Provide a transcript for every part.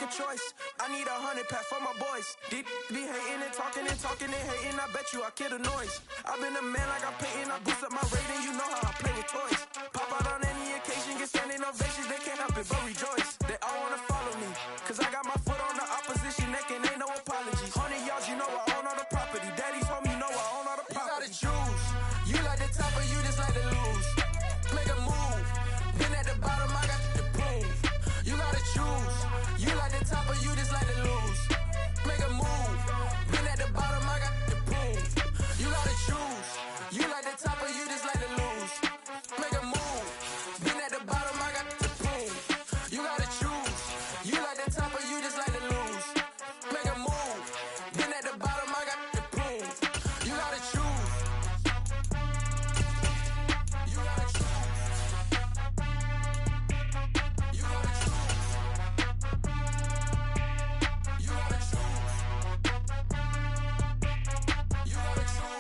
choice. I need 100 pack for my boys. Deep be hating and talking and hating. I bet you I kill the noise. I've been a man like I'm Peyton. I boost up my rating. You know how I play with toys. Pop out on any occasion, get standing ovations. They can't help it but rejoice. They all wanna follow me, cause I got my foot on the opposition neck and ain't no apologies. 100 yards, you know I own all the property. Daddy's home, you know I own all the property. You gotta choose. You like the top or you just like to lose. Make a move. Been at the bottom, I got the prove. You gotta choose. You like the top or you just like to lose. Make a move. Been at the bottom, I got the prove. You gotta choose. You like the top or you just like to lose. Make a move. Been at the bottom, I got the prove. You gotta choose. You like the top or you just like to lose. Make a move. Been at the bottom, I got the prove. You gotta choose. You gotta choose. You gotta choose. You gotta choose. You gotta choose.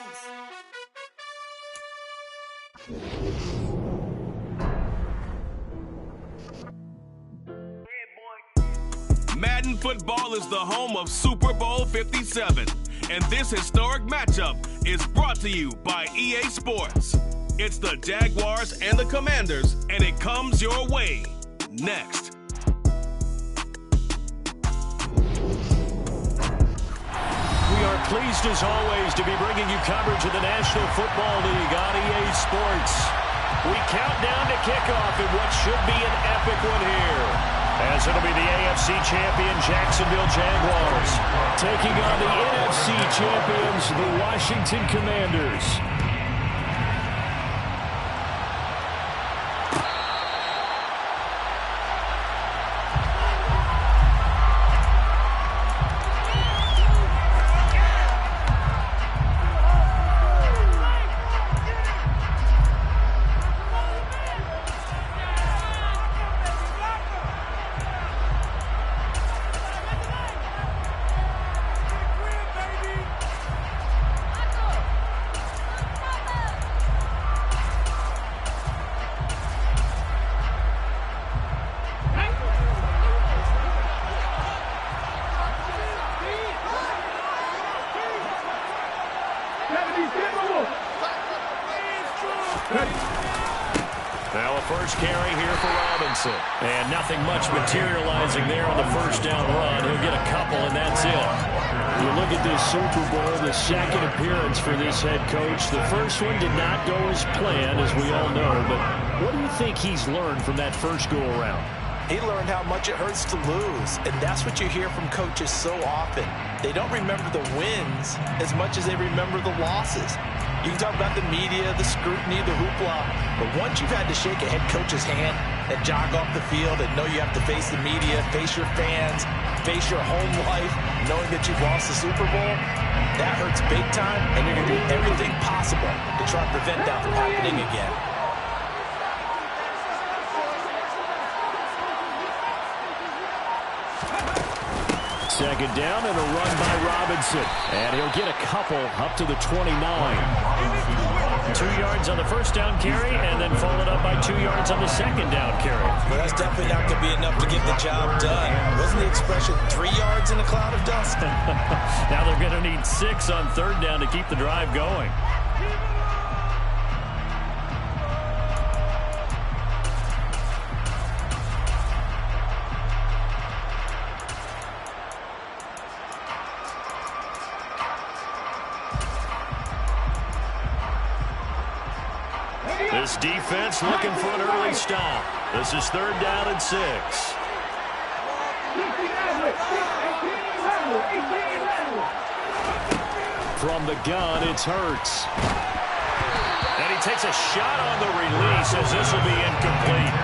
Madden Football is the home of Super Bowl 57, and this historic matchup is brought to you by EA Sports. It's the Jaguars and the Commanders, and it comes your way next. We are pleased as always to be bringing you coverage of the National Football League on EA Sports. We count down to kickoff in what should be an epic one here, as it'll be the AFC champion Jacksonville Jaguars taking on the NFC champions, the Washington Commanders. Now a first carry here for Robinson. And nothing much materializing there on the first down run. He'll get a couple, and that's it. You look at this Super Bowl, the second appearance for this head coach. The first one did not go as planned, as we all know. But what do you think he's learned from that first go-around? He learned how much it hurts to lose, and that's what you hear from coaches so often. They don't remember the wins as much as they remember the losses. You can talk about the media, the scrutiny, the hoopla, but once you've had to shake a head coach's hand and jog off the field and know you have to face the media, face your fans, face your home life, knowing that you've lost the Super Bowl, that hurts big time, and you're going to do everything possible to try and prevent that from happening again. Second down and a run by Robinson. And he'll get a couple up to the 29. 2 yards on the first down carry, and then followed up by 2 yards on the second down carry. Well, that's definitely not going to be enough to get the job done. Wasn't the expression 3 yards in a cloud of dust? Now they're going to need 6 on third down to keep the drive going. This defense looking for an early stop. This is third down and 6. From the gun, it's Hurts. And he takes a shot on the release as this will be incomplete.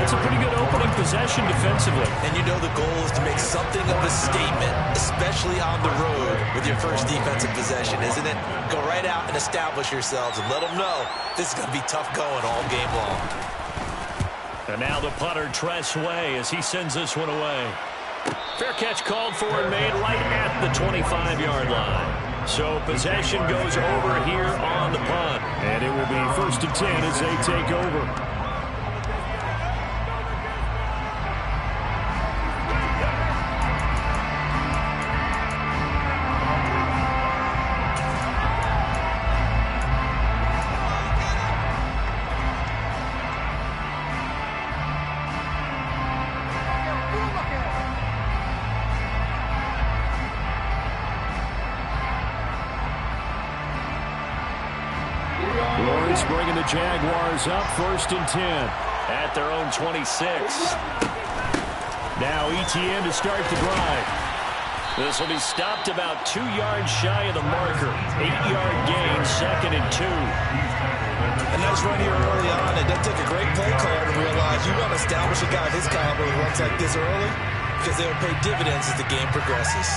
That's a pretty good opening possession defensively. And you know the goal is to make something of a statement, especially on the road with your first defensive possession, isn't it? Go right out and establish yourselves and let them know this is going to be tough going all game long. And now the punter, Tress Way, as he sends this one away. Fair catch called for and made right at the 25-yard line. So possession goes over here on the punt. And it will be 1st and 10 as they take over. yards, bringing the Jaguars up 1st and 10 at their own 26. Now Etienne to start the drive. This will be stopped about 2 yards shy of the marker. 8-yard gain, 2nd and 2. A nice run here early on. It does take a great play caller to realize you want to establish a guy of his caliber who runs like this early, because they'll pay dividends as the game progresses.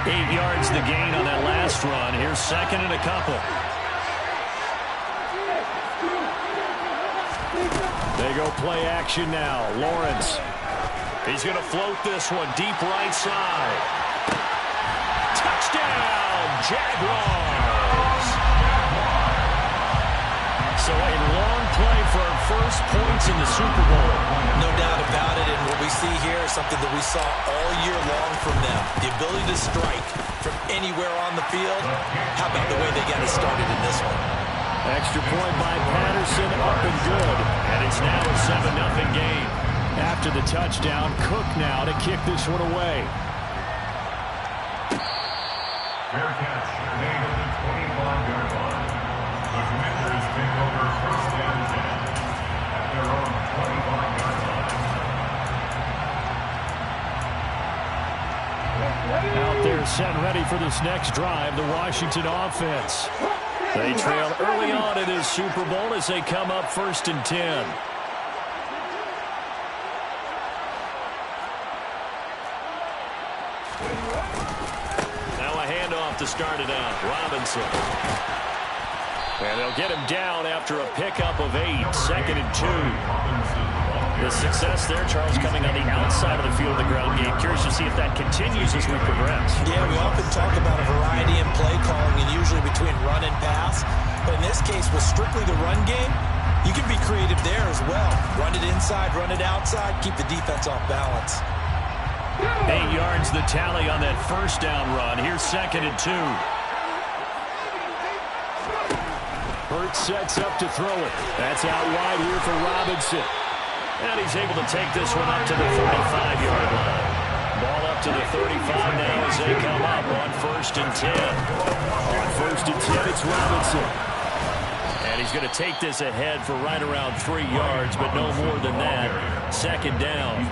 Eight yards the gain on that last run. Here's 2nd and a couple. They go play action now. Lawrence. He's going to float this one deep right side. Touchdown, Jaguars. So a long play for our first points in the Super Bowl. No doubt about it, and what we see here is something that we saw all year long from them. The ability to strike from anywhere on the field. How about the way they got it started in this one? Extra point by Patterson, up and good. And it's now a 7-0 game. After the touchdown, Cook now to kick this one away. Fair catch made at the 25-yard line. The Commanders take over 1st and 10 at their own 25-yard line. Out there set ready for this next drive, the Washington offense. They trail early on in this Super Bowl as they come up 1st and 10. To start it out, Robinson. And they'll get him down after a pickup of 8, 2nd and 2. The success there, Charles, coming on the outside of the field of the ground game. Curious to see if that continues as we progress. Yeah, we often talk about a variety in play calling and usually between run and pass. But in this case, with strictly the run game, you can be creative there as well. Run it inside, run it outside, keep the defense off balance. 8 yards the tally on that first down run. Here's 2nd and 2. Hurts sets up to throw it. That's out wide here for Robinson. And he's able to take this one up to the 35-yard line. Ball up to the 35 now as they come up on 1st and 10. On 1st and 10, it's Robinson. And he's going to take this ahead for right around 3 yards, but no more than that. 2nd down.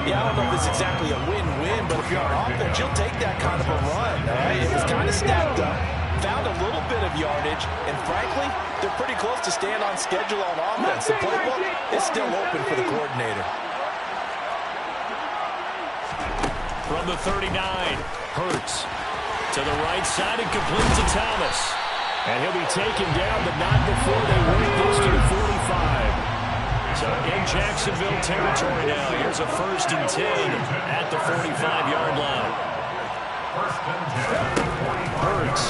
Yeah, I don't know if it's exactly a win-win, but if you're on offense, you'll take that kind of a run. All right? It was kind of stacked up, found a little bit of yardage, and frankly, they're pretty close to staying on schedule on offense. The playbook is still open for the coordinator. From the 39, Hurts to the right side and complete to Thomas. And he'll be taken down, but not before they work this to the 45. So in Jacksonville territory now, here's a 1st and 10 at the 45-yard line. Hurts.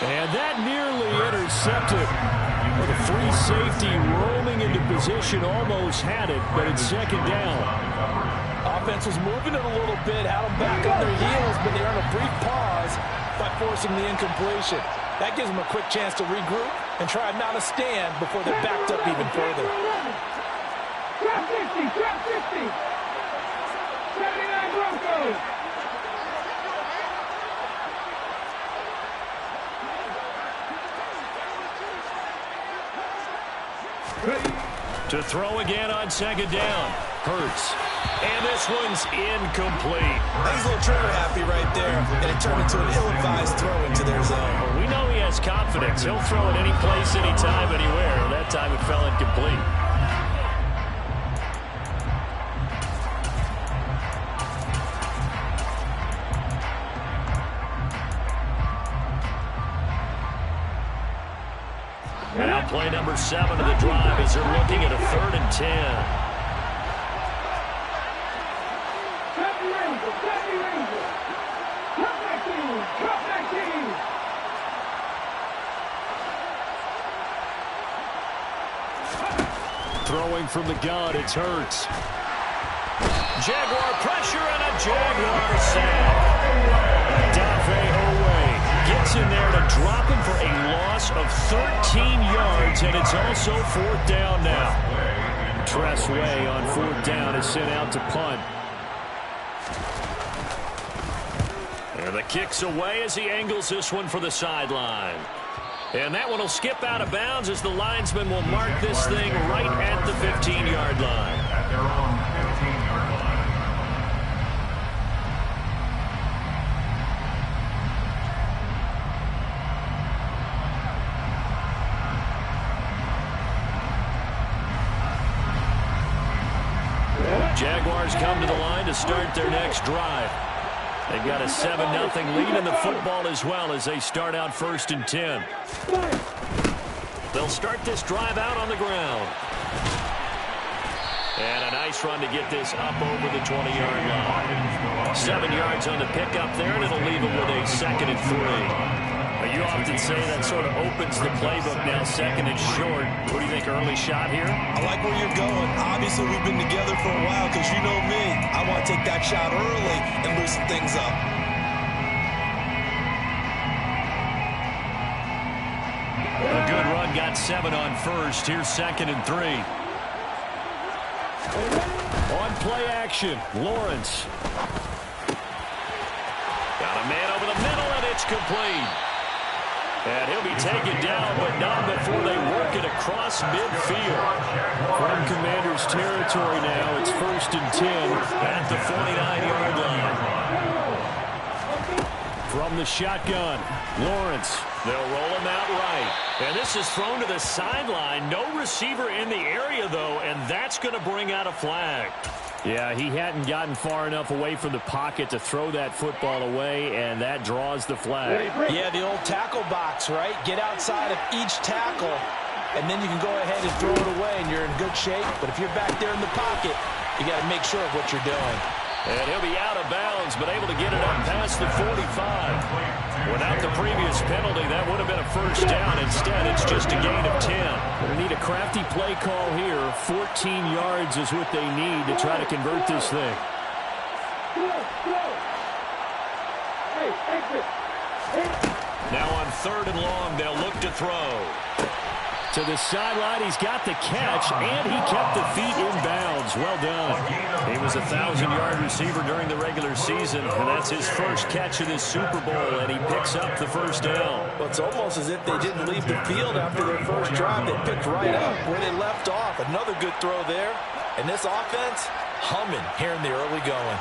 And that nearly intercepted. With a free safety rolling into position, almost had it, but it's 2nd down. Offense was moving it a little bit, had them back on their heels, but they earned a brief pause by forcing the incompletion. That gives them a quick chance to regroup and try and mount a stand before they're backed up even further. Drop 50, drop 50. 79 Broncos. To throw again on 2nd down. Hurts. And this one's incomplete. He's a little trigger happy right there, and it turned into an ill-advised throw into their zone. Well, we know he has confidence. He'll throw it any place, anytime, anywhere. That time it fell incomplete. And now play number 7 of the drive as they're looking at a 3rd and 10. Throwing from the gun, it's Hurts. Jaguar pressure and a Jaguar sack. Dafe Owe gets in there to drop him for a loss of 13 yards, and it's also 4th down now. Tress Way on 4th down is sent out to punt. And the kick's away as he angles this one for the sideline. And that one will skip out of bounds as the linesman will mark this thing right at the 15-yard line. At their own 15-yard line. Jaguars come to the line to start their next drive. They've got a 7-0 lead in the football as well as they start out 1st and 10. They'll start this drive out on the ground. And a nice run to get this up over the 20-yard line. 7 yards on the pickup there, and it'll leave them with a 2nd and 3. You often say that sort of opens the playbook now, 2nd and short. What do you think, early shot here? I like where you're going. Obviously, we've been together for a while because you know me. I want to take that shot early and loosen things up. A good run, got 7 on 1st. Here's 2nd and 3. On play action, Lawrence. Got a man over the middle, and it's complete. And he'll be taken down, but not before they work it across midfield. From Commander's territory now, it's 1st and 10 at the 49-yard line. From the shotgun, Lawrence. They'll roll him out right. And this is thrown to the sideline. No receiver in the area, though, and that's going to bring out a flag. Yeah, he hadn't gotten far enough away from the pocket to throw that football away, and that draws the flag. Yeah, the old tackle box, right? Get outside of each tackle, and then you can go ahead and throw it away, and you're in good shape. But if you're back there in the pocket, you got to make sure of what you're doing. And he'll be out of bounds, but able to get it up past the 45. Without the previous penalty, that would have been a 1st down. Instead, it's just a gain of 10. They need a crafty play call here. 14 yards is what they need to try to convert this thing. Now on 3rd and long, they'll look to throw. To the sideline, he's got the catch, and he kept the feet in bounds. Well done. He was a 1,000-yard receiver during the regular season, and that's his first catch of this Super Bowl, and he picks up the 1st down. Well, it's almost as if they didn't leave the field after their first drive. They picked right up where they left off. Another good throw there. And this offense, humming here in the early going.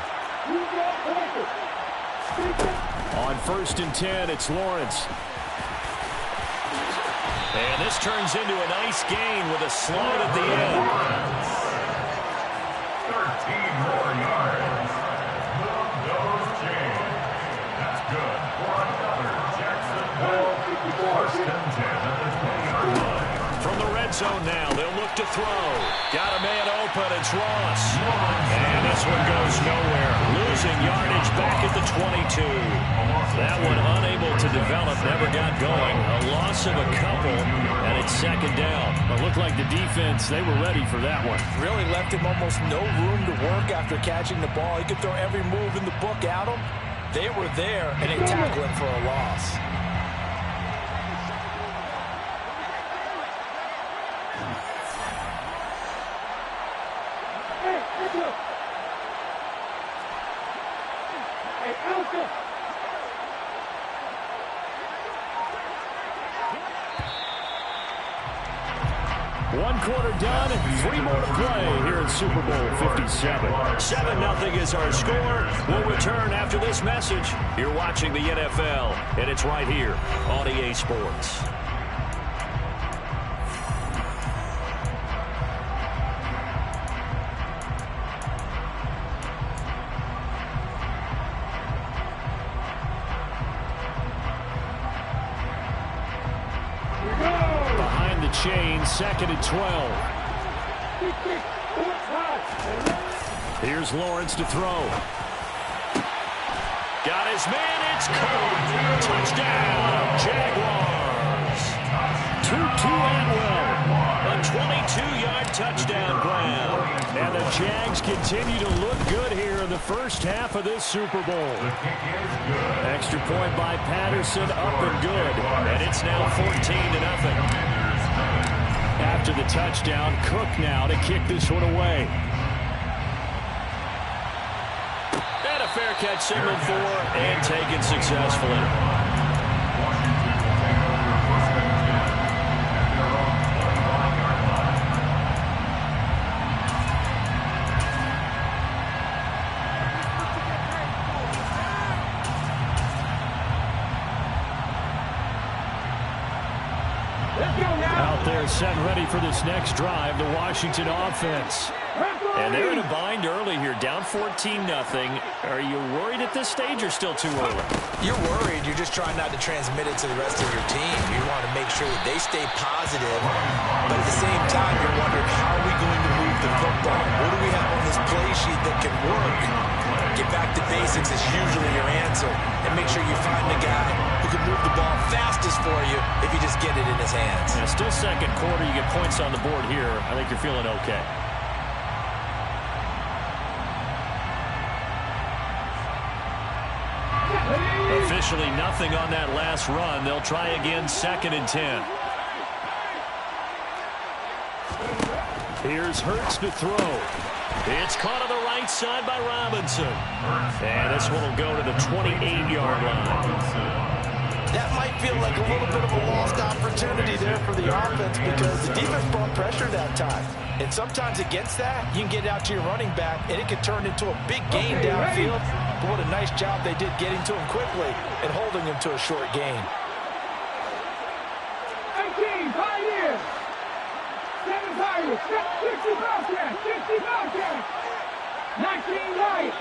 On 1st and 10, it's Lawrence. And this turns into a nice gain with a slide at the end. 13 more yards. Those change. That's good for another Jacksonville 1st and 10 at the 20-yard line. From the red zone now, they'll look to throw. Got a man open, it's Ross. And this one goes nowhere. Losing yardage back at the 22. That one unable to develop, never got going. A loss of a couple, and it's 2nd down. It looked like the defense, they were ready for that one. Really left him almost no room to work after catching the ball. He could throw every move in the book at him. They were there, and they tackled him for a loss. One quarter done, 3 more to play here in Super Bowl 57. 7-0 is our score. We'll return after this message. You're watching the NFL, and it's right here on EA Sports. Chain, 2nd and 12. Here's Lawrence to throw. Got his man, it's caught. Touchdown, Jaguars. Tutu Atwell, a 22-yard touchdown grab. And the Jags continue to look good here in the first half of this Super Bowl. Extra point by Patterson, up and good. And it's now 14-0. After After the touchdown, Cook now to kick this one away. And a fair catch signaled for and taken successfully. Washington will take over first and 10 at their own 25-yard line. Out there set ready for this next drive, the Washington offense. And they're in a bind early here, down 14-0. Are you worried at this stage or still too early? You're worried. You're just trying not to transmit it to the rest of your team. You want to make sure that they stay positive. But at the same time, you're wondering, how are we going to move the football? What do we have on this play sheet that can work? Get back to basics is usually your answer. And make sure you find the guy who can move the ball fastest for you if you just get it in his hands. And still second quarter, you get points on the board here. I think you're feeling okay. Officially nothing on that last run. They'll try again, 2nd and 10. Here's Hurts to throw. It's caught on the right side by Robinson. And this one will go to the 28-yard line. That might feel like a little bit of a lost opportunity there for the offense because the defense brought pressure that time. And sometimes against that, you can get out to your running back, and it can turn into a big gain downfield. But what a nice job they did getting to him quickly and holding him to a short gain. 18, Pioneer. 7 Pirates, 60 Bobcats, 60 Bobcats. 19 Light.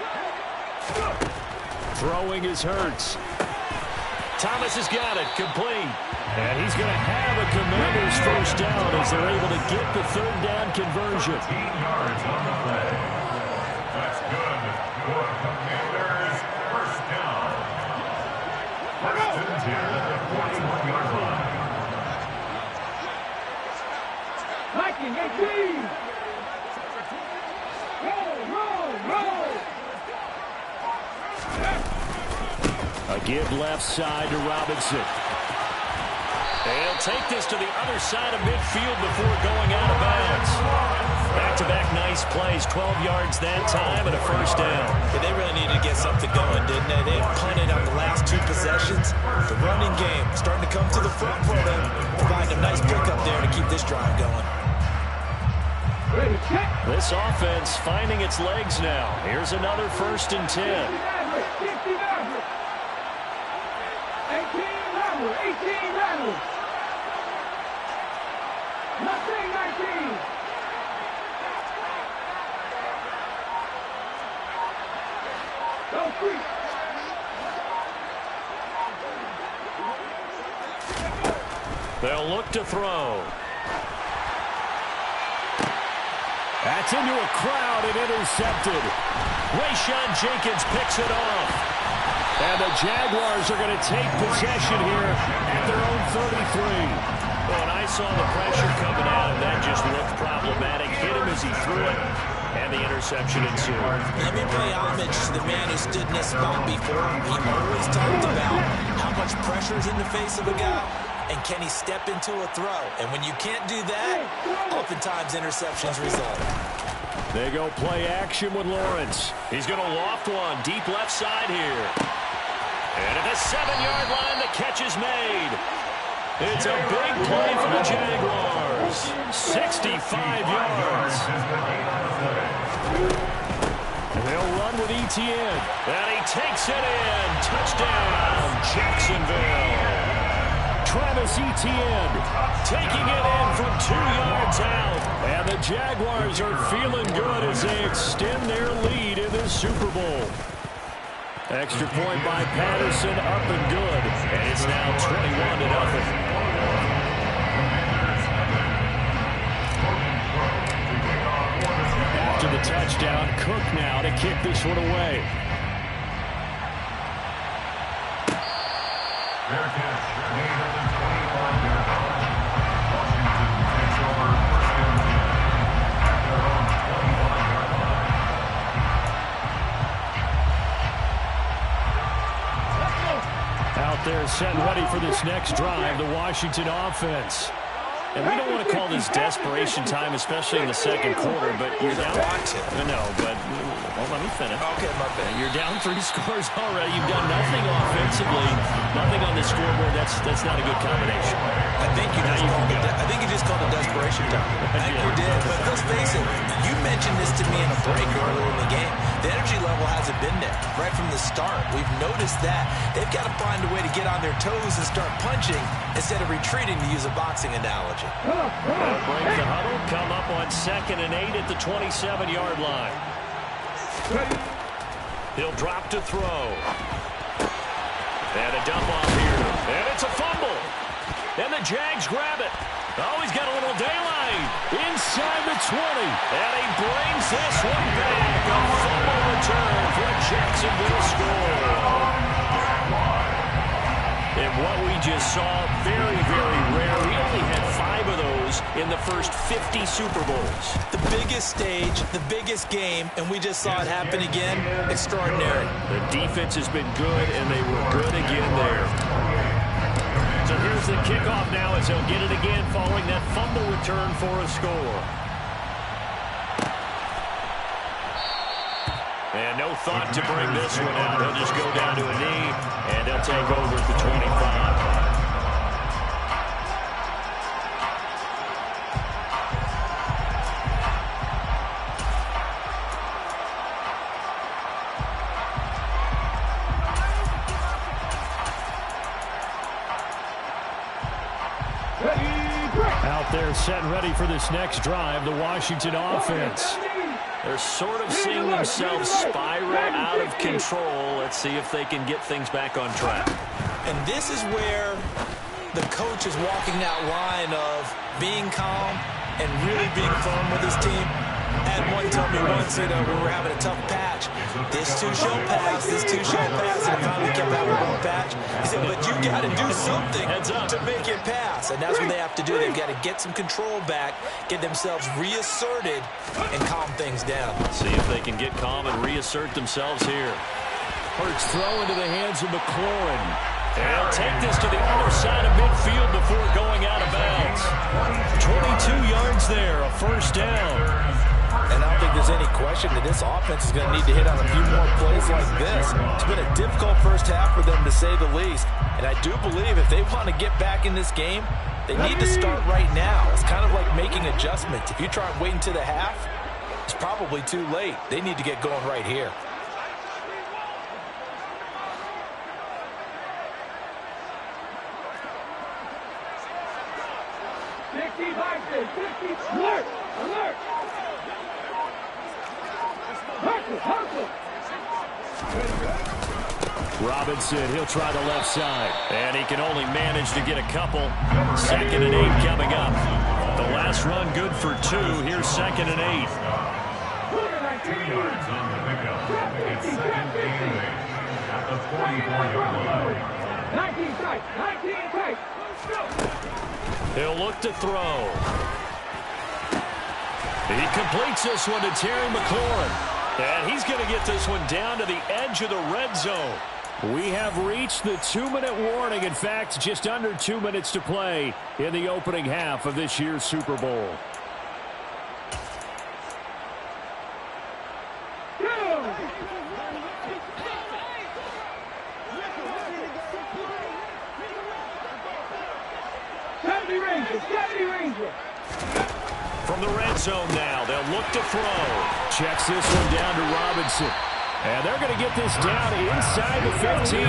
Throwing is Hurts. Thomas has got it, complete. And he's going to have a Commanders first down as they're able to get the 3rd down conversion. 15 yards on the play. That's good for Commanders. First down. First and 10 at the 41-yard line. Viking, 18. Roll. A give left side to Robinson. And he'll take this to the other side of midfield before going out of bounds. Back-to-back nice plays, 12 yards that time and a first down. But they really needed to get something going, didn't they? They punted on the last 2 possessions. The running game starting to come to the front for them, providing a nice pickup there to keep this drive going. This offense finding its legs now. Here's another 1st and 10. 18 Rebels. Nothing 19. Go free. They'll look to throw. That's into a crowd and intercepted. Rayshon Jenkins picks it off. And the Jaguars are going to take possession here at their own 33. Well, and I saw the pressure coming at him. That just looked problematic. Hit him as he threw it, and the interception ensued. Let me pay homage to the man who stood in this spot before. He always talked about how much pressure is in the face of a guy, and can he step into a throw. And when you can't do that, oftentimes interceptions result. They go play action with Lawrence. He's going to loft one deep left side here. And at the 7-yard line, the catch is made. It's a big play for the Jaguars. 65 yards. They'll run with Etienne. And he takes it in. Touchdown, Jacksonville. Travis Etienne taking it in from 2 yards out. And the Jaguars are feeling good as they extend their lead in this Super Bowl. Extra point by Patterson, up and good. And it's now 21-0. After the touchdown, Cook now to kick this one away. Fair catch. Made at the 25-yard line. Washington takes over first and 10 at their own 25-yard line. Out there set ready for this next drive, the Washington offense. And we don't want to call this desperation time, especially in the second quarter, but you're down. No, but let me finish. Okay, my bad. You're down 3 scores already. You've done nothing offensively, nothing on the scoreboard. That's not a good combination. I think you just called it desperation time. I think you did. But let's face it, you mentioned this to me in a break earlier in the game. The energy level hasn't been there right from the start. We've noticed that. They've got to find a way to get on their toes and start punching instead of retreating, to use a boxing analogy. They'll break the huddle, come up on 2nd and 8 at the 27-yard line. He'll drop to throw. And a dump off here. And it's a fumble. And the Jags grab it. Oh, he's got a little daylight. Inside the 20. And he brings this one back. A fumble return for a Jacksonville score. And what we just saw, very, very rare. He only had 5 of those in the first 50 Super Bowls. The biggest stage, the biggest game, and we just saw it happen again. Extraordinary. The defense has been good, and they were good again there. So here's the kickoff now as they'll get it again following that fumble return for a score. And no thought to bring this one out. He'll just go down to a knee, and they'll take over at the 25. Out there set and ready for this next drive, the Washington offense. They're sort of seeing themselves spiral out of control. Let's see if they can get things back on track. And this is where the coach is walking that line of being calm and really being firm with his team. I had one tell me once, we were having a tough patch. This too shall pass, this too shall pass, and finally kept having a rough patch. He said, but you got to do something to make it pass, and that's what they have to do. They've got to get some control back, get themselves reasserted, and calm things down. See if they can get calm and reassert themselves here. Hurts throw into the hands of McLaurin. They'll take this to the other side of midfield before going out of bounds. 22 yards there, a first down. And I don't think there's any question that this offense is going to need to hit on a few more plays like this. It's been a difficult first half for them, to say the least. And I do believe if they want to get back in this game, they need to start right now. It's kind of like making adjustments. If you try and wait until the half, it's probably too late. They need to get going right here. Alert! Alert! Robinson, he'll try the left side. And he can only manage to get a couple. 2nd and 8 coming up. The last run good for 2. Here's 2nd and 8. 2 yards on the pickup. It's 2nd and 8 at the 44-yard line. 19 tight, 19 tight. He'll look to throw. He completes this one to Terry McLaurin. And he's going to get this one down to the edge of the red zone. We have reached the 2-minute warning. In fact, just under 2 minutes to play in the opening half of this year's Super Bowl. From the red zone now, they'll look to throw. Checks this one down to Robinson. And they're going to get this down inside the 15. A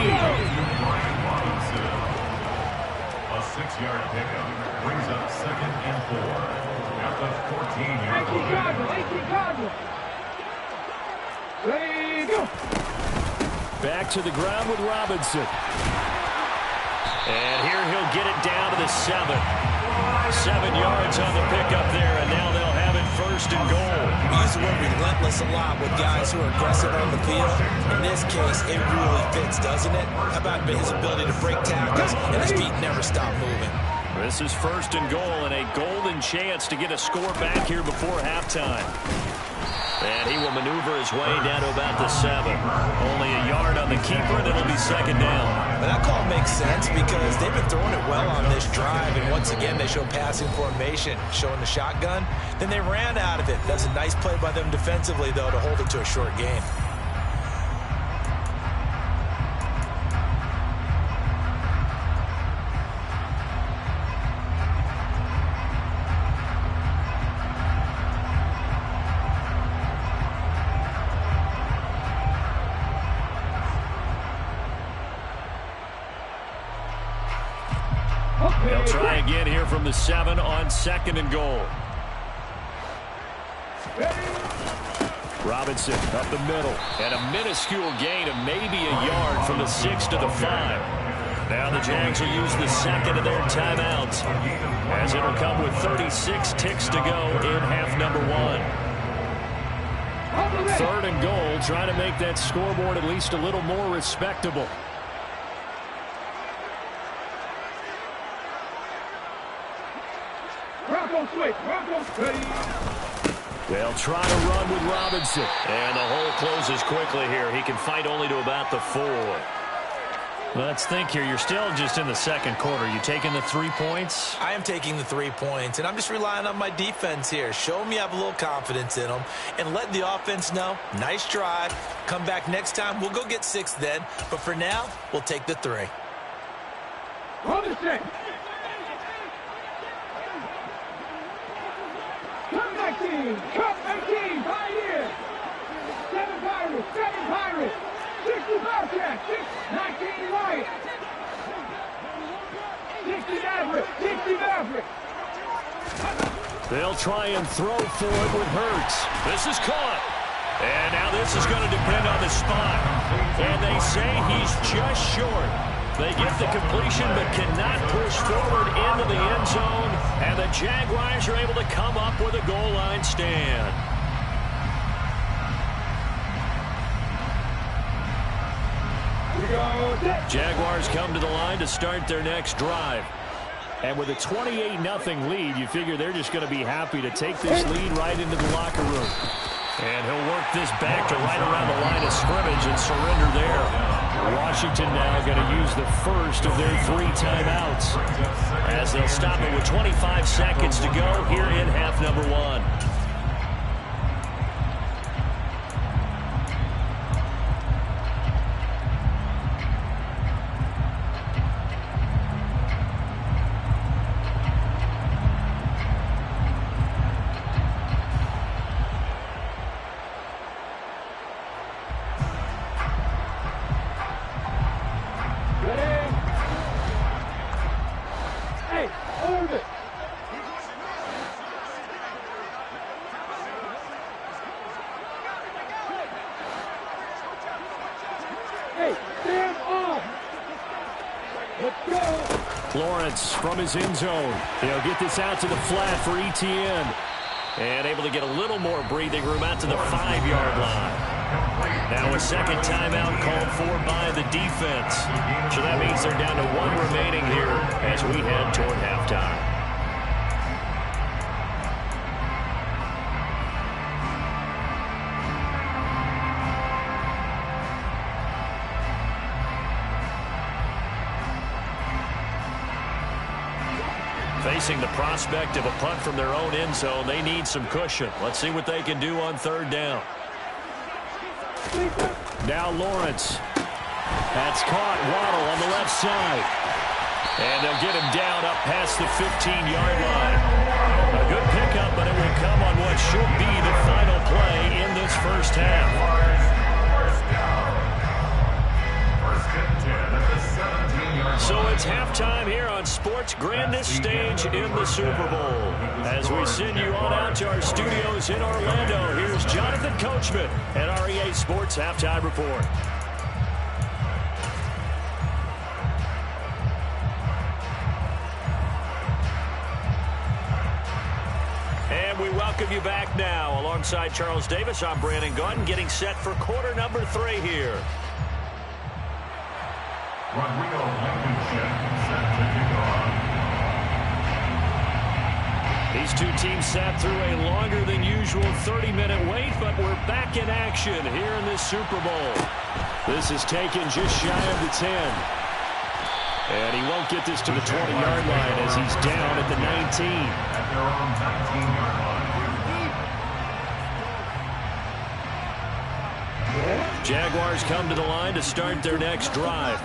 6-yard pickup brings up 2nd and 4 at the 14-yard line. Back to the ground with Robinson. And here he'll get it down to the 7. 7 yards on the pickup there, and now they'll have it 1st and goal. We use the word relentless a lot with guys who are aggressive on the field. In this case, it really fits, doesn't it? How about his ability to break tackles and his feet never stop moving? This is 1st and goal and a golden chance to get a score back here before halftime. And he will maneuver his way down to about the 7. Only a yard on the keeper, and it'll be second down. But that call makes sense because they've been throwing it well on this drive, and once again they show passing formation, showing the shotgun. Then they ran out of it. That's a nice play by them defensively, though, to hold it to a short gain. They'll try again here from the 7 on second and goal. Robinson up the middle. And a minuscule gain of maybe a yard from the 6 to the 5. Now the Jags will use the second of their timeouts, as it'll come with 36 ticks to go in half number 1. Third and goal, trying to make that scoreboard at least a little more respectable. They'll try to run with Robinson. And the hole closes quickly here. He can fight only to about the 4. Let's think here. You're still just in the second quarter. You taking the 3 points? I am taking the 3 points, and I'm just relying on my defense here. Show them you have a little confidence in them, and let the offense know, nice drive. Come back next time. We'll go get 6 then. But for now, we'll take the 3. Robinson. Cup 19, Pioneer. 7 Pirates, 60 Bobcats, 19 Lions. 60 Mavericks. They'll try and throw for it with Hurts. This is caught. And now this is going to depend on the spot. And they say he's just short. They get the completion but cannot push forward into the end zone. And the Jaguars are able to come up with a goal line stand. Jaguars come to the line to start their next drive. And with a 28-0 lead, you figure they're just going to be happy to take this lead right into the locker room. And he'll work this back to right around the line of scrimmage and surrender there. Washington now going to use the first of their 3 timeouts, as they'll stop it with 25 seconds to go here in half number 1. Lawrence from his end zone. He'll get this out to the flat for Etienne. And able to get a little more breathing room out to the 5-yard line. Now a second timeout called for by the defense. So that means they're down to 1 remaining here as we head toward halftime. Facing the prospect of a punt from their own end zone, they need some cushion. Let's see what they can do on third down. Now Lawrence. That's caught. Waddle on the left side. And they'll get him down up past the 15-yard line. A good pickup, but it will come on what should be the final play in this first half. So it's halftime here on sports' grandest stage in the Super Bowl. As we send you on out to our studios in Orlando, here's Jonathan Coachman at our EA Sports Halftime Report. And we welcome you back now. Alongside Charles Davis, I'm Brandon Gunn, getting set for quarter number 3 here. These two teams sat through a longer than usual 30-minute wait, but we're back in action here in this Super Bowl. This is taken just shy of the 10. And he won't get this to the 20-yard line as he's down at the 19. At their own 19-yard line. Jaguars come to the line to start their next drive.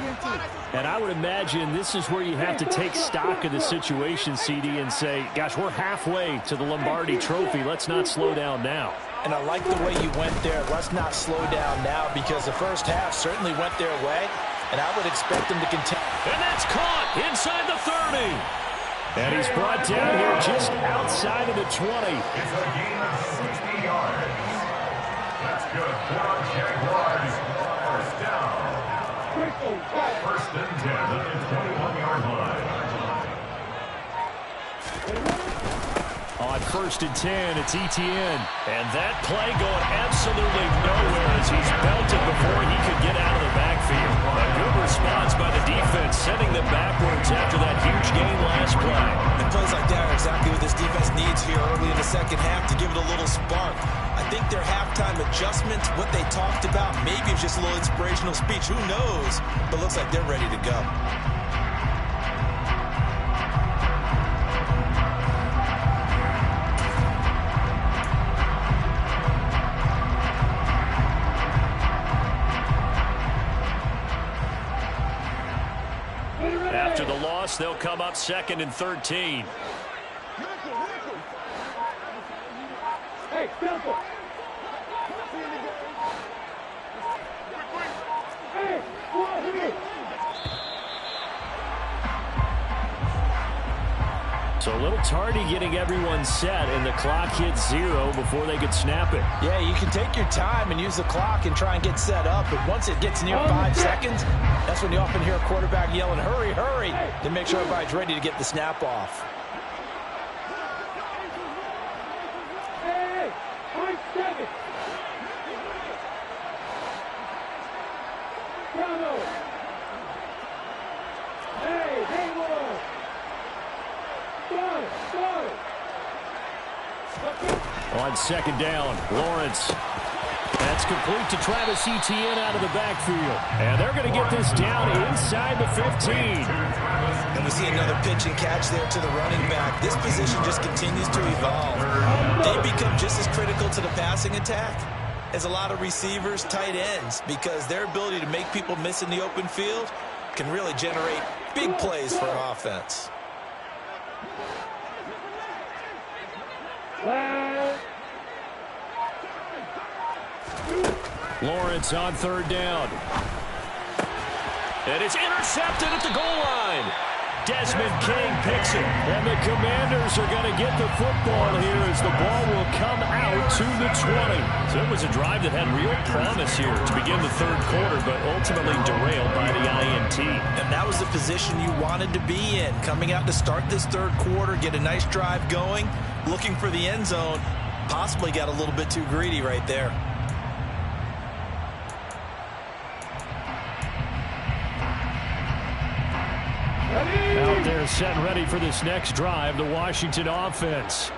And I would imagine this is where you have to take stock of the situation, CD, and say, gosh, we're halfway to the Lombardi Trophy. Let's not slow down now. And I like the way you went there. Let's not slow down now, because the first half certainly went their way, and I would expect them to continue. And that's caught inside the 30. And he's brought down here just outside of the 20. It's a gain of 60 yards. That's good for our Jaguars. First down. First and 10 at the 21-yard line. On first and 10, it's Etienne. And that play going absolutely nowhere as he's belted before he could get out of the backfield. A good response by the defense, sending them backwards after that huge gain last play. And plays like that are exactly what this defense needs here early in the second half to give it a little spark. I think their halftime adjustments, what they talked about, maybe it's just a little inspirational speech. Who knows? But looks like they're ready to go. After the loss, they'll come up second and 13. Hey, simple. Hey, come here. So a little tardy getting everyone set, and the clock hits 0 before they could snap it. Yeah, you can take your time and use the clock and try and get set up, but once it gets near 5 seconds, that's when you often hear a quarterback yelling, hurry, hurry, to make sure everybody's ready to get the snap off. Hey, 5 seconds. Bravo. Hey, they will. Start it. On second down, Lawrence. That's complete to Travis Etienne out of the backfield. And they're going to get this down inside the 15. And we see another pitch and catch there to the running back. This position just continues to evolve. They become just as critical to the passing attack as a lot of receivers, tight ends, because their ability to make people miss in the open field can really generate big plays for an offense. Lawrence on third down. And it's intercepted at the goal line. Desmond King picks it. And the Commanders are going to get the football here as the ball will come out to the 20. So it was a drive that had real promise here to begin the third quarter, but ultimately derailed by the INT. And that was the position you wanted to be in. Coming out to start this third quarter, get a nice drive going, looking for the end zone. Possibly got a little bit too greedy right there. Out there set and ready for this next drive, the Washington offense.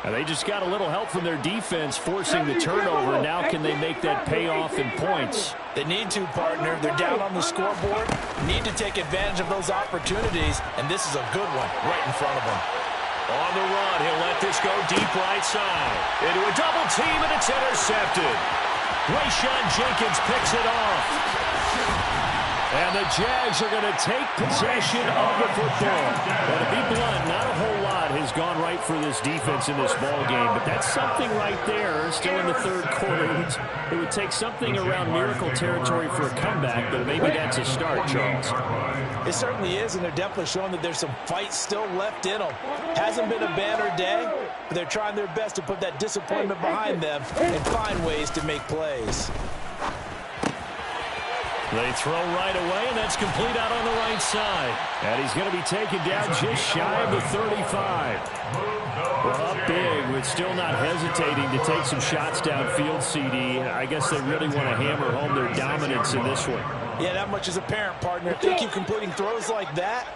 Now they just got a little help from their defense forcing the turnover. Now can they make that pay off in points? They need to, partner. They're down on the scoreboard. Need to take advantage of those opportunities, and this is a good one right in front of them. On the run, he'll let this go deep right side. Into a double team, and it's intercepted. Rayshawn Jenkins picks it off. And the Jags are going to take possession of the football. Well, to be blunt, not a whole lot has gone right for this defense in this ball game, but that's something right there. Still in the third quarter, it would take something around miracle territory for a comeback, but maybe that's a start, Charles. It certainly is, and they're definitely showing that there's some fight still left in them. Hasn't been a banner day, but they're trying their best to put that disappointment behind them and find ways to make plays. They throw right away, and that's complete out on the right side. And he's going to be taken down just shy of the 35. Well, up big, but still not hesitating to take some shots downfield, CD. I guess they really want to hammer home their dominance in this one. Yeah, that much is apparent, partner. If they keep completing throws like that,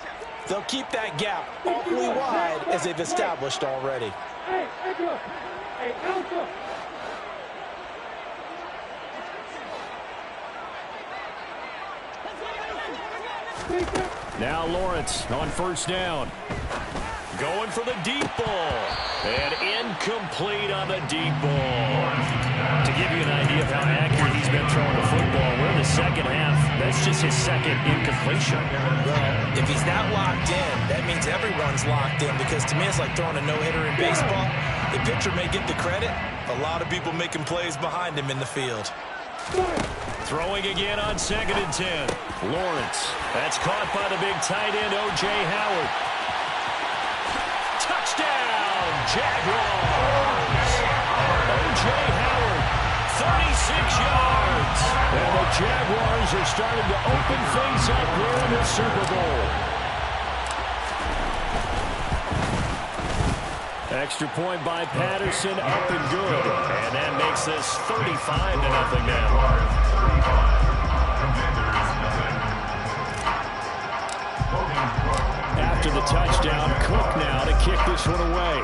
They'll keep that gap awfully wide as they've established already. Hey, Edgar. Hey, Elsa. Now Lawrence on first down. Going for the deep ball. And incomplete on the deep ball. To give you an idea of how accurate he's been throwing the football, we're in the second half. That's just his second incompletion. Well, if he's not locked in, that means everyone's locked in, because to me it's like throwing a no-hitter in baseball. The pitcher may get the credit. A lot of people making plays behind him in the field. Throwing again on 2nd and 10. Lawrence. That's caught by the big tight end, O.J. Howard. Touchdown, Jaguars. O.J. Howard, 36 yards. And the Jaguars are starting to open things up here in the Super Bowl. Extra point by Patterson, up and good. And that makes this 35-0 now. After the touchdown, Cook now to kick this one away.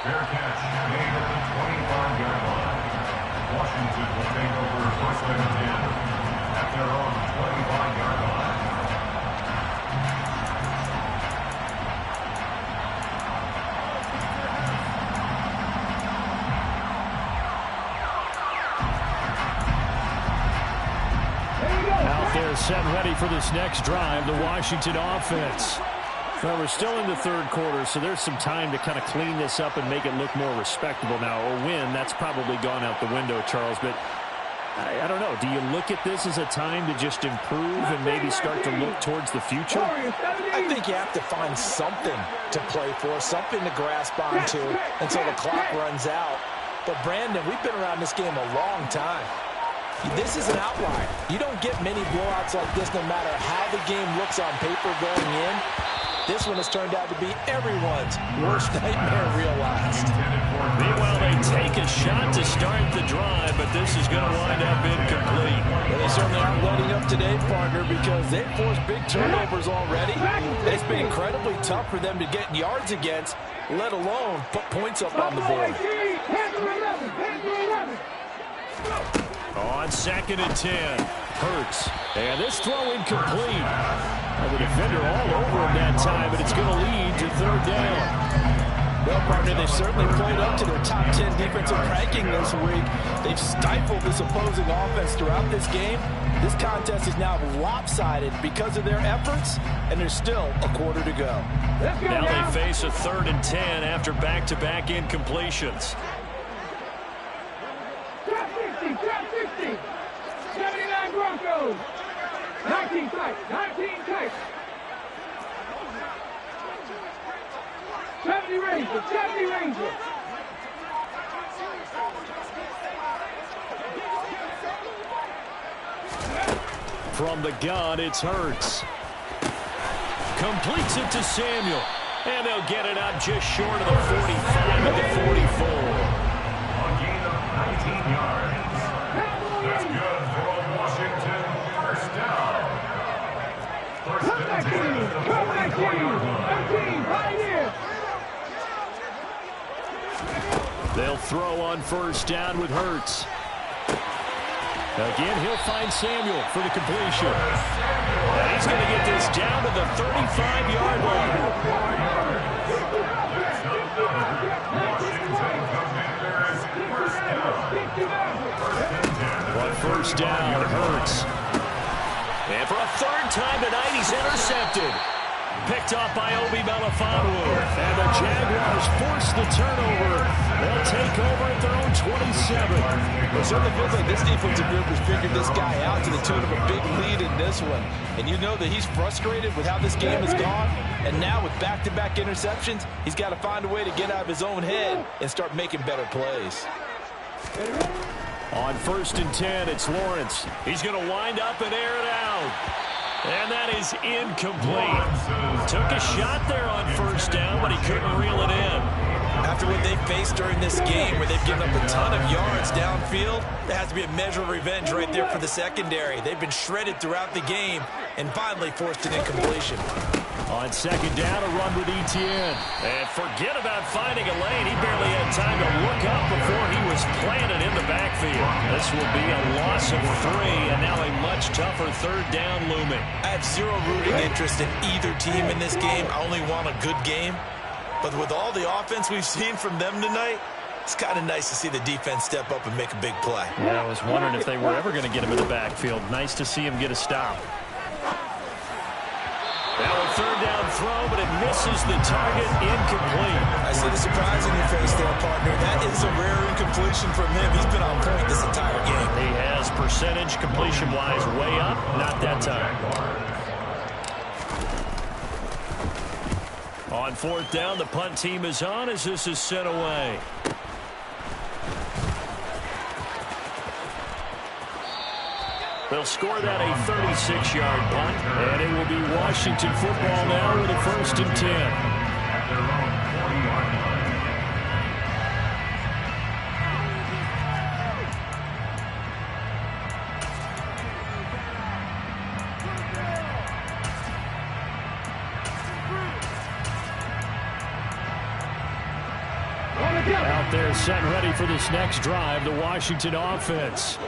Fair catch made at the 25-yard line. Washington will take over 1st and 10 at their own 25-yard line. They're set ready for this next drive, the Washington offense. Well, we're still in the third quarter, so there's some time to kind of clean this up and make it look more respectable now. A win, that's probably gone out the window, Charles, but I don't know. Do you look at this as a time to just improve and maybe start to look towards the future? I think you have to find something to play for, something to grasp onto until the clock runs out. But, Brandon, we've been around this game a long time. This is an outlier. You don't get many blowouts like this no matter how the game looks on paper going in. This one has turned out to be everyone's worst nightmare realized. Meanwhile, they take a shot to start the drive, but this is going to wind up incomplete. Well, they certainly aren't loading up today, partner, because they've forced big turnovers already. It's been incredibly tough for them to get yards against, let alone put points up on the board. On 2nd and 10, Hurts. And this throw incomplete. The defender all over him that time, but it's going to lead to 3rd down. Well, partner, they've certainly played up to their top 10 defensive ranking this week. They've stifled this opposing offense throughout this game. This contest is now lopsided because of their efforts, and there's still a quarter to go. Now they face a 3rd and 10 after back-to-back incompletions. Trap 60. 79 Broncos. 19 tight. 19 tight. 70 Rangers. 70 Rangers. From the gun, it's Hurts. Completes it to Samuel. And they'll get it out just short of the 45 at the 44. A gain of 19 yards. That's good for a Washington first down. First and 10 at the 44-yard line. Right here. They'll throw on first down with Hurts. Again, he'll find Samuel for the completion. And he's going to get this down to the 35-yard line. On first down, Hurts. And for a 3rd time tonight, he's intercepted. Picked off by Obi Melifonwu. And the Jaguars force the turnover. They'll take over at their own 27. It certainly feels like this defensive group has figured this guy out to the tune of a big lead in this one. And you know that he's frustrated with how this game has gone. And now with back-to-back interceptions, he's got to find a way to get out of his own head and start making better plays. On 1st and 10, it's Lawrence. He's going to wind up and air it out. And that is incomplete. Took a shot there on first down, but he couldn't reel it in. After what they faced during this game, where they've given up a ton of yards downfield, field, there has to be a measure of revenge right there for the secondary. They've been shredded throughout the game and finally forced an incompletion. On second down, a run with Etienne. And forget about finding a lane. He barely had time to look up before he was planted in the backfield. This will be a loss of 3, and now a much tougher third down looming. I have zero rooting interest in either team in this game. I only want a good game. But with all the offense we've seen from them tonight, it's kind of nice to see the defense step up and make a big play. Yeah, I was wondering if they were ever going to get him in the backfield. Nice to see him get a stop. Now a third down throw, but it misses the target, incomplete. I see the surprise in your face there, partner. That is a rare incompletion from him. He's been on point this entire game. He has percentage completion-wise way up, not that time. On fourth down, the punt team is on as this is sent away. They'll score that a 36-yard punt, and it will be Washington football now with a 1st and 10. At their own 40-yard line. Out there set and ready for this next drive, the Washington offense.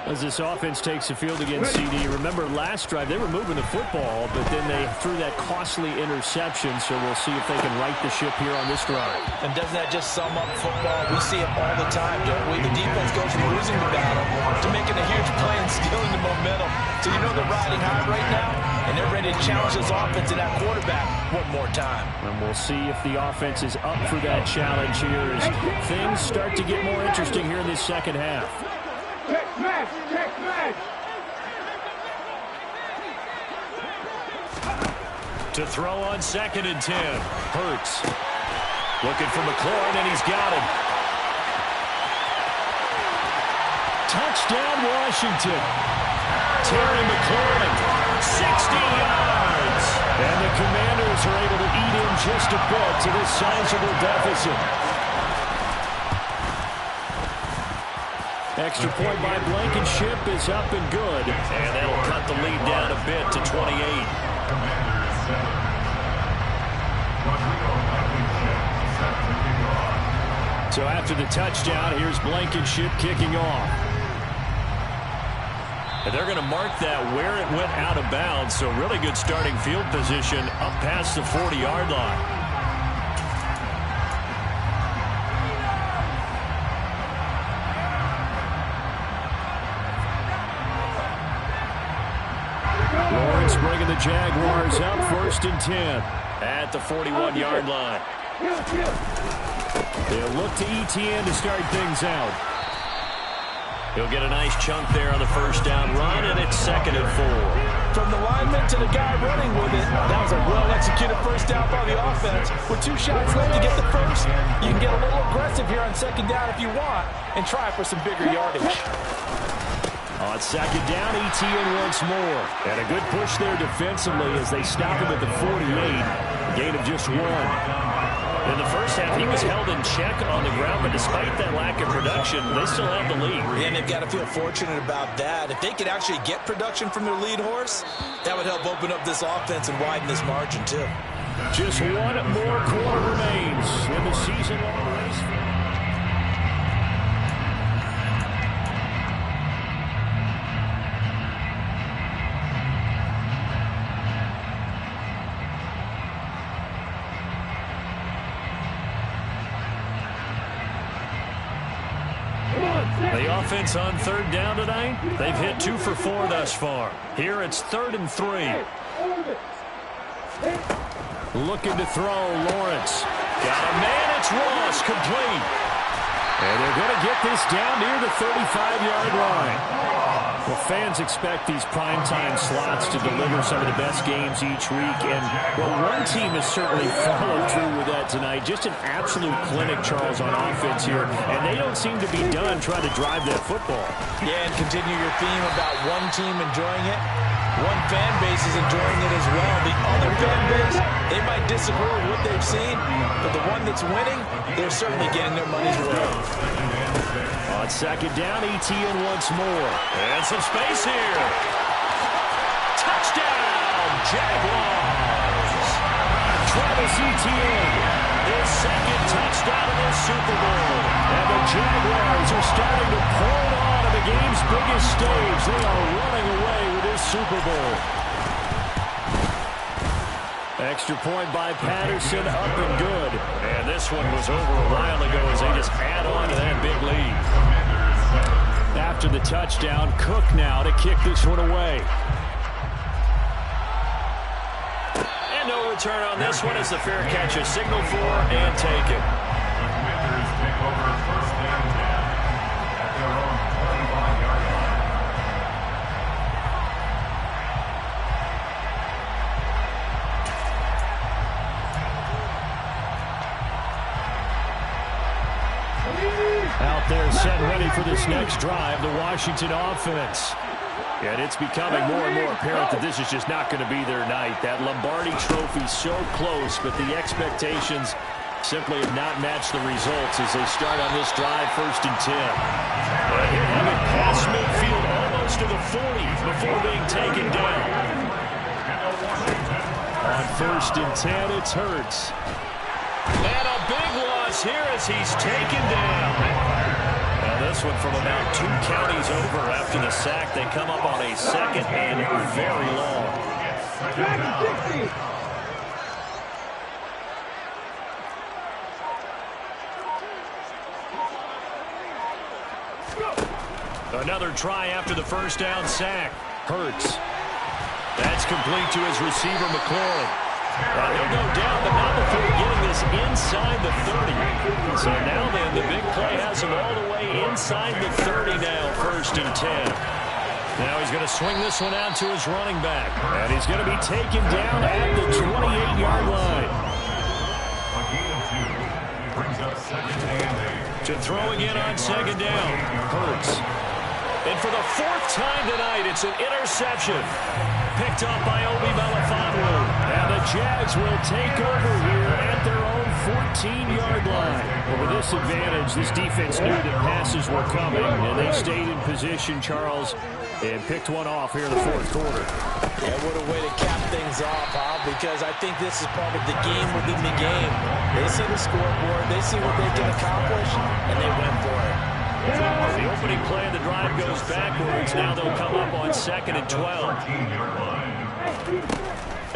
As this offense takes the field against CD. Remember, last drive, they were moving the football, but then they threw that costly interception, so we'll see if they can right the ship here on this drive. And doesn't that just sum up football? We see it all the time, don't we? The defense goes from losing the battle to making a huge play and stealing the momentum. So you know they're riding high right now, and they're ready to challenge this offense and that quarterback one more time. And we'll see if the offense is up for that challenge here as things start to get more interesting here in this second half. Check smash! Check smash! To throw on 2nd and 10. Hurts. Looking for McLaurin, and he's got him. Touchdown, Washington. Terry McLaurin, 60 yards. And the Commanders are able to eat in just a bit to this sizable deficit. Extra point by Blankenship is up and good. And that'll cut the lead down a bit to 28. Commanders 7. Rodrigo Blankenship set to kick off. So after the touchdown, here's Blankenship kicking off. And they're going to mark that where it went out of bounds. So really good starting field position up past the 40-yard line. Lawrence bringing the Jaguars up 1st and 10 at the 41-yard line. They'll look to Etienne to start things out. He'll get a nice chunk there on the first down run, and it's 2nd and 4. From the lineman to the guy running with it, that was a well-executed first down by the offense. With 2 shots left to get the first, you can get a little aggressive here on 2nd down if you want and try for some bigger yardage. On 2nd down, Etienne once more. And a good push there defensively as they stop him at the 48. A gain of just 1. In the first half, he was held in check on the ground, but despite that lack of production, they still have the lead. And they've got to feel fortunate about that. If they could actually get production from their lead horse, that would help open up this offense and widen this margin, too. Just 1 more quarter remains in the season-long race. The offense on 3rd down tonight, they've hit 2 for 4 thus far. Here it's 3rd and 3. Looking to throw, Lawrence. Got a man, it's Ross, complete. And they're going to get this down near the 35-yard line. Well, fans expect these primetime slots to deliver some of the best games each week. And, well, one team has certainly followed through with that tonight. Just an absolute clinic, Charles, on offense here. And they don't seem to be done trying to drive that football. Yeah, and continue your theme about one team enjoying it. One fan base is enjoying it as well. The other fan base, they might disagree with what they've seen, but the one that's winning, they're certainly getting their money's worth. On second down, Etienne once more. And some space here. Touchdown, Jaguars. Travis Etienne, his second touchdown in this Super Bowl. And the Jaguars are starting to pull it on at the game's biggest stage. They are running away with this Super Bowl. Extra point by Patterson, up and good. And this one was over a while ago as they just add on to that big lead. After the touchdown, Cook now to kick this one away. And no return on this one as the fair catch is signaled for and taken. Commanders take over first and 10 at their own 25-yard line. Out there set ready for this next drive, the Washington offense. And it's becoming more and more apparent that this is just not going to be their night. That Lombardi Trophy so close, but the expectations simply have not matched the results as they start on this drive, first and 10. And here have it past midfield, almost to the 40 before being taken down. On first and 10, it's Hurts. And a big loss here as he's taken down. Now this one from about 2 counties over after the sack. They come up on a second and very long. Another try after the first down sack. Hurts. That's complete to his receiver, McLaurin. He'll go down, but not before getting this inside the 30. So now then, the big play has him all the way inside the 30 now, first and 10. Now he's going to swing this one out to his running back. And he's going to be taken down at the 28-yard line. A gain of 2 brings up second and 8. To throw again on second down, Hurts. And for the 4th time tonight, it's an interception. Picked up by Obi Melifonwu. And the Jags will take over here at their own 14-yard line. Well, with this advantage, this defense knew that passes were coming, and they stayed in position, Charles, and picked one off here in the 4th quarter. Yeah, what a way to cap things off, Bob, because I think this is part of the game within the game. They see the scoreboard, they see what they can accomplish, and they went for it. The opening play of the drive goes backwards. Now they'll come up on second and 12.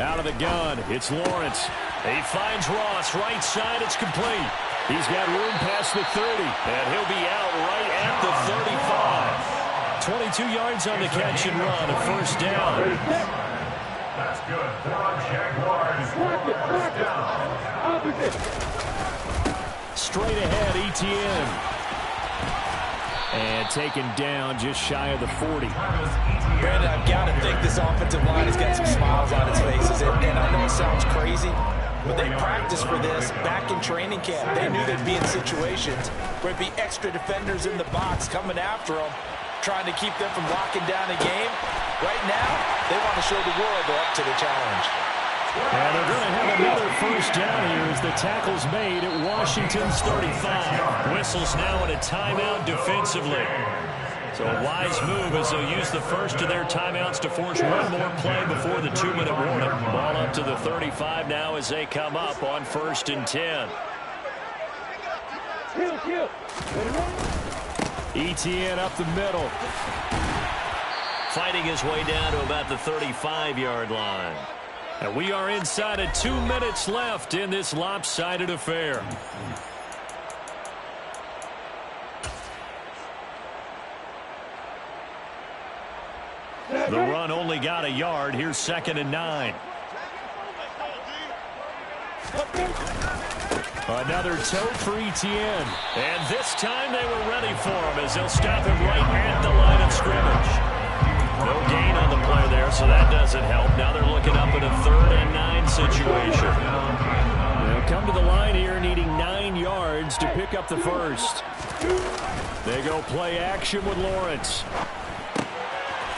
Out of the gun, it's Lawrence. He finds Ross, right side, it's complete. He's got room past the 30, and he'll be out right at the 35. 22 yards on the catch and run, a first down. That's good for a Jaguars. First down. Straight ahead, Etienne. And taken down just shy of the 40. Brandon, I've got to think this offensive line has got some smiles on its faces. And I know it sounds crazy, but they practiced for this back in training camp. They knew they'd be in situations where it'd be extra defenders in the box coming after them, trying to keep them from locking down a game. Right now, they want to show the world they're up to the challenge. And they're going to have another first down here as the tackle's made at Washington's 35. Whistles now in a timeout defensively. So a wise move as they'll use the first of their timeouts to force one more play before the 2-minute warning. Ball up to the 35 now as they come up on first and 10. Etienne up the middle. Fighting his way down to about the 35-yard line. And we are inside of 2 minutes left in this lopsided affair. The run only got a yard. Here's second and 9. Another tote for Etienne. And this time they were ready for him as they'll stop him right at the line of scrimmage. No gain on the play there, so that doesn't help. Now they're looking up at a 3rd and 9 situation. They'll come to the line here needing 9 yards to pick up the first. They go play action with Lawrence.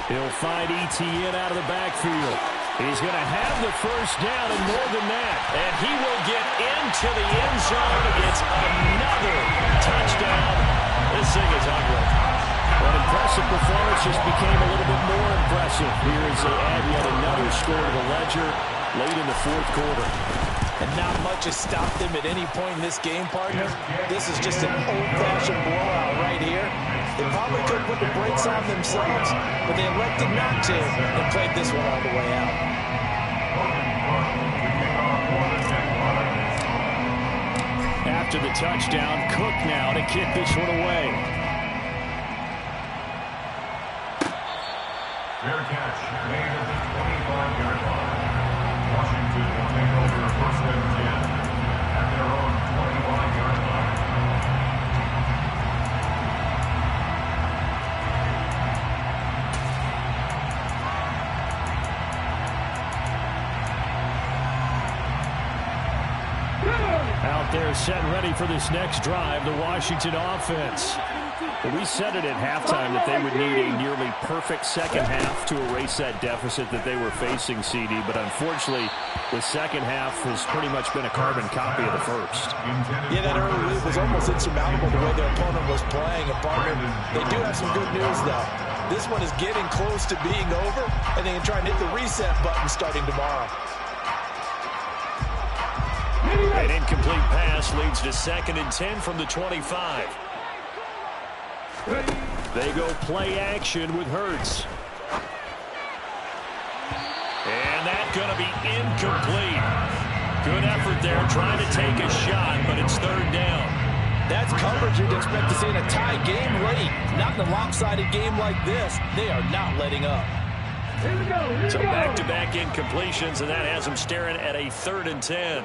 He'll find Etienne out of the backfield. He's going to have the first down and more than that. And he will get into the end zone. It's another touchdown. missing is ugly. An impressive performance just became a little bit more impressive here as they add yet another score to the ledger late in the fourth quarter. And not much has stopped them at any point in this game, partner. This is just an old-fashioned blowout right here. They probably could put the brakes on themselves, but they elected not to and played this one all the way out. After the touchdown, Cook now to kick this one away. Fair catch made at the 25-yard line. Washington will take over first and 10 at their own 25-yard line. Out there set and ready for this next drive, the Washington offense. Well, we said it at halftime that they would need a nearly perfect second half to erase that deficit that they were facing, CD. But unfortunately, the second half has pretty much been a carbon copy of the first. Yeah, that early lead was almost insurmountable the way their opponent was playing. And partner, they do have some good news, though. This one is getting close to being over, and they can try and hit the reset button starting tomorrow. An incomplete pass leads to 2nd and 10 from the 25. They go play action with Hurts. And that's going to be incomplete. Good effort there trying to take a shot, but it's 3rd down. That's coverage you'd expect to see in a tie game late. Not in a lopsided game like this. They are not letting up. So back-to-back incompletions, and that has them staring at a 3rd and 10.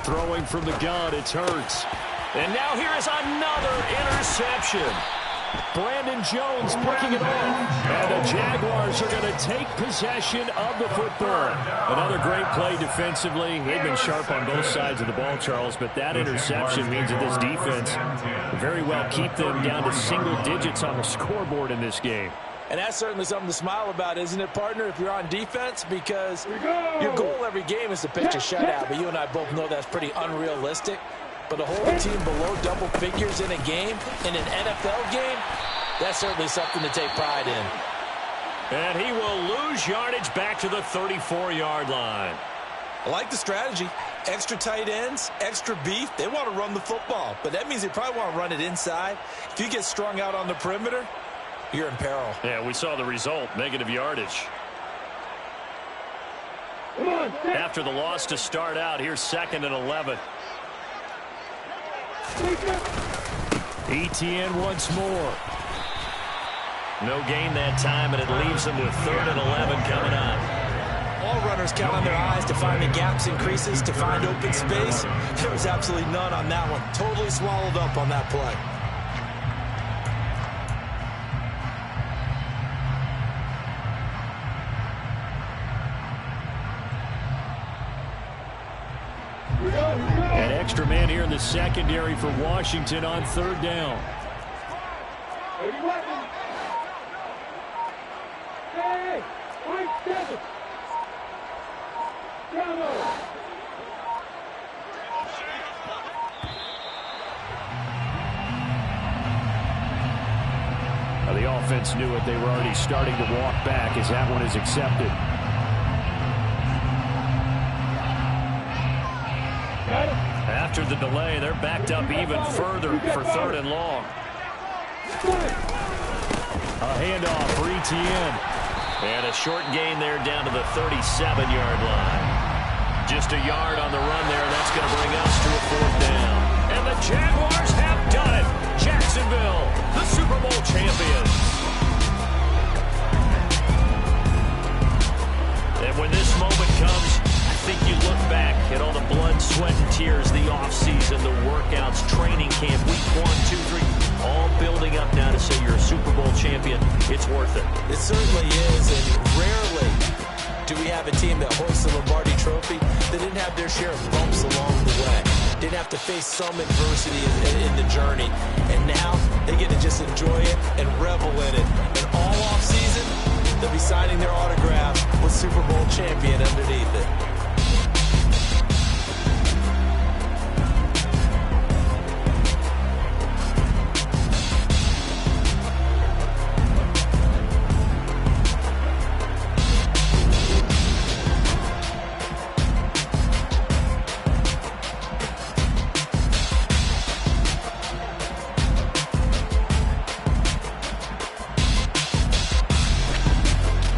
Throwing from the gun, it's Hurts. And now here is another interception. Brandon Jones picking it off. And the Jaguars are going to take possession of the football. Another great play defensively. They've been sharp on both sides of the ball, Charles, but that interception means that this defense very well keep them down to single digits on the scoreboard in this game. And that's certainly something to smile about, isn't it, partner, if you're on defense? Because your goal every game is to pitch a shutout, but you and I both know that's pretty unrealistic. But to hold a team below double figures in a game, in an NFL game, that's certainly something to take pride in. And he will lose yardage back to the 34-yard line. I like the strategy. Extra tight ends, extra beef. They want to run the football, but that means they probably want to run it inside. If you get strung out on the perimeter, you're in peril. Yeah, we saw the result, negative yardage. After the loss to start out, here's 2nd and 11. Etienne once more. No gain that time, and it leaves them with 3rd and 11 coming up. All runners count on their eyes to find the gaps and creases, to find open space. There was absolutely none on that one. Totally swallowed up on that play. An extra man here in the secondary for Washington on 3rd down. Now the offense knew it. They were already starting to walk back as that one is accepted. After the delay, they're backed up even further for 3rd and long. A handoff for Etienne. And a short gain there down to the 37-yard line. Just a yard on the run there. That's going to bring us to a 4th down. And the Jaguars have done it. Jacksonville, the Super Bowl champions. And when this moment comes, I think you look back at all the blood, sweat, and tears, the offseason, the workouts, training camp, week 1, 2, 3, all building up now to say you're a Super Bowl champion. It's worth it. It certainly is, and rarely do we have a team that hoists the Lombardi Trophy that didn't have their share of bumps along the way, didn't have to face some adversity in the journey, and now they get to just enjoy it and revel in it. And all offseason, they'll be signing their autographs with Super Bowl champion underneath it.